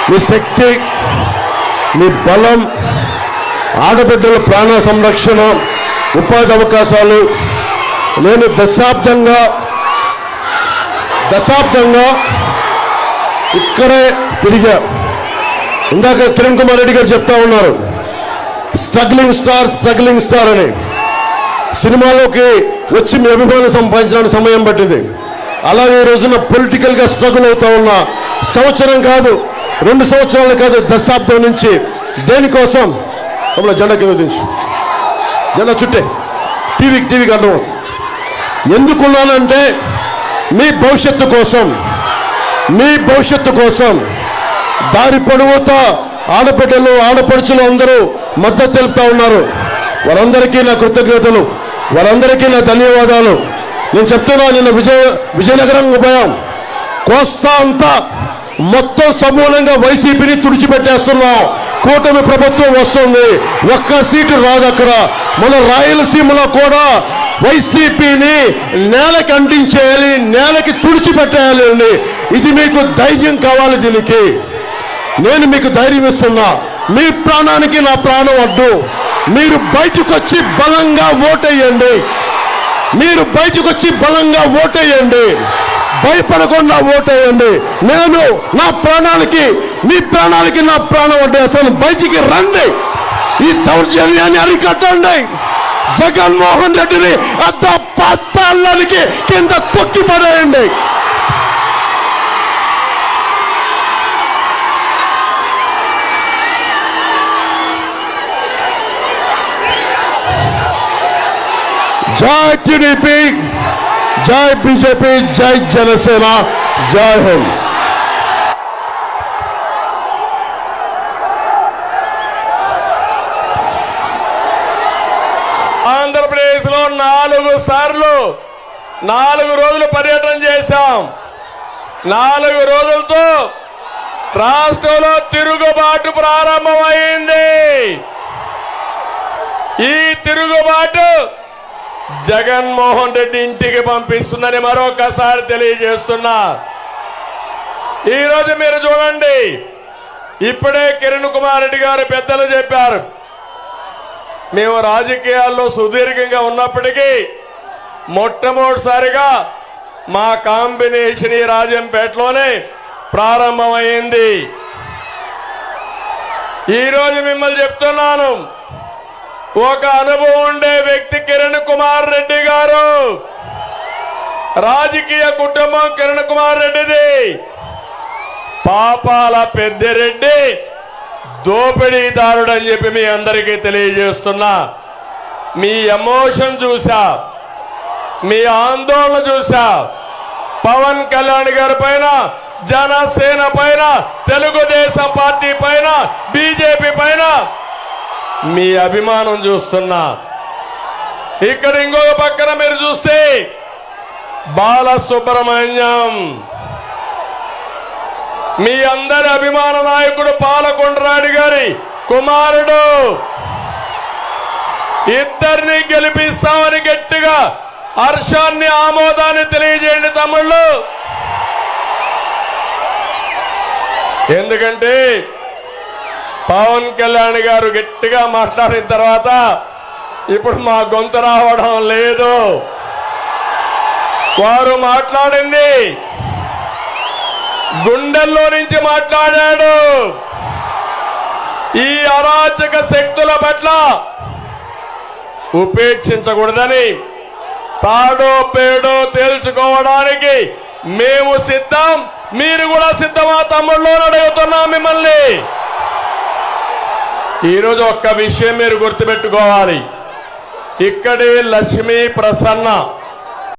మీ శక్తి, మీ బలం, ఆడబిడ్డల ప్రాణ సంరక్షణ, ఉపాధి అవకాశాలు. నేను దశాబ్దంగా ఇక్కడే తిరిగా. ఇందాక కిరణ్ కుమార్ రెడ్డి గారు చెప్తా ఉన్నారు, స్ట్రగ్లింగ్ స్టార్ అని. సినిమాలోకి వచ్చి మీ అభిమానం సంపాదించడానికి సమయం పట్టింది. అలాగే ఈ రోజున పొలిటికల్గా స్ట్రగుల్ అవుతా ఉన్న సంవత్సరం కాదు, 2 సంవత్సరాలు కాదు, దశాబ్దం నుంచి దేనికోసం జెండా కిందించు, జెండా చుట్టే టీవీకి అర్థమవుతుంది. ఎందుకున్నానంటే మీ భవిష్యత్తు కోసం దారి పొడవుతా ఆడబిడ్డలు, ఆడపడుచులు అందరూ మద్దతు తెలుపుతా ఉన్నారు. వారందరికీ నా కృతజ్ఞతలు, వారందరికీ నా ధన్యవాదాలు. నేను చెప్తున్నా, నిన్న విజయనగరం పోయాం. కోస్తా అంతా మొత్తం సమూలంగా వైసీపీని తుడిచిపెట్టేస్తున్నాం. కూటమి ప్రభుత్వం వస్తుంది, ఒక్క సీటు రాదు అక్కడ. మన రాయలసీమలో కూడా వైసీపీని నేలకి అంటించేయాలి, నేలకి తుడిచిపెట్టేయాలి అండి. ఇది మీకు ధైర్యం కావాలి. దీనికి నేను మీకు ధైర్యం ఇస్తున్నా. మీ ప్రాణానికి నా ప్రాణం అడ్డు. మీరు బయటకు వచ్చి బలంగా ఓటేయండి. భయపడకుండా ఓటేయండి. నేను నా ప్రాణాలకి, మీ ప్రాణాలకి నా ప్రాణం అడ్డేస్తాను. బయటికి రండి, ఈ దౌర్జన్యాన్ని అరికట్టండి. జగన్మోహన్ రెడ్డిని పాతాళానికి కింద తొక్కి పడేయండి. జై టీడీపీ, జై బీజేపీ, జై జనసేన, జై హింద్. ఆంధ్రప్రదేశ్ లో 4 సార్లు 4 రోజులు పర్యటన చేశాం. 4 రోజులతో రాష్ట్రంలో తిరుగుబాటు ప్రారంభమైంది. ఈ తిరుగుబాటు జగన్మోహన్ రెడ్డి ఇంటికి పంపిస్తుందని మరొకసారి తెలియజేస్తున్నా. ఈరోజు మీరు చూడండి, ఇప్పుడే కిరణ్ కుమార్ రెడ్డి గారు పెద్దలు చెప్పారు, మేము రాజకీయాల్లో సుదీర్ఘంగా ఉన్నప్పటికీ మొట్టమొదటిసారిగా మా కాంబినేషన్ ఈ రాజంపేటలోనే ప్రారంభమైంది. ఈరోజు మిమ్మల్ని చెప్తున్నాను, ఒక అనుభవం ఉండే వ్యక్తి కిరణ్ కుమార్ రెడ్డి గారు. రాజకీయ కుటుంబం కిరణ్ కుమార్ రెడ్డిది. పాపాల పెద్దిరెడ్డి దోపిడీదారుడు అని చెప్పి మీ అందరికీ తెలియజేస్తున్నా. మీ ఎమోషన్ చూసా, మీ ఆందోళన చూసా. పవన్ కళ్యాణ్ గారి పైన, జనసేన పైన, తెలుగుదేశం పార్టీ పైన, బీజేపీ పైన మీ అభిమానం చూస్తున్నా. ఇక్కడ ఇంకొక పక్కన మీరు చూస్తే బాలసుబ్రహ్మణ్యం, మీ అందరి అభిమాన నాయకుడు పాలకొండరాయుడు గారి కుమారుడు. ఇద్దరిని గెలిపిస్తామని గట్టిగా హర్షాన్ని, ఆమోదాన్ని తెలియజేయండి తమ్ముళ్ళు. ఎందుకంటే పవన్ కళ్యాణ్ గారు గట్టిగా మాట్లాడిన తర్వాత ఇప్పుడు మా గొంతు రావడం లేదు. వారు మాట్లాడింది గుండెల్లో నుంచి మాట్లాడాడు. ఈ అరాచక శక్తుల పట్ల ఉపేక్షించకూడదని, తాడో పేడో తేల్చుకోవడానికి మేము సిద్ధం, మీరు కూడా సిద్ధమా తమ్ముళ్ళు అడుగుతున్నాం మిమ్మల్ని. ఈరోజు ఒక్క విషయం మీరు గుర్తుపెట్టుకోవాలి, ఇక్కడే లక్ష్మీ ప్రసన్న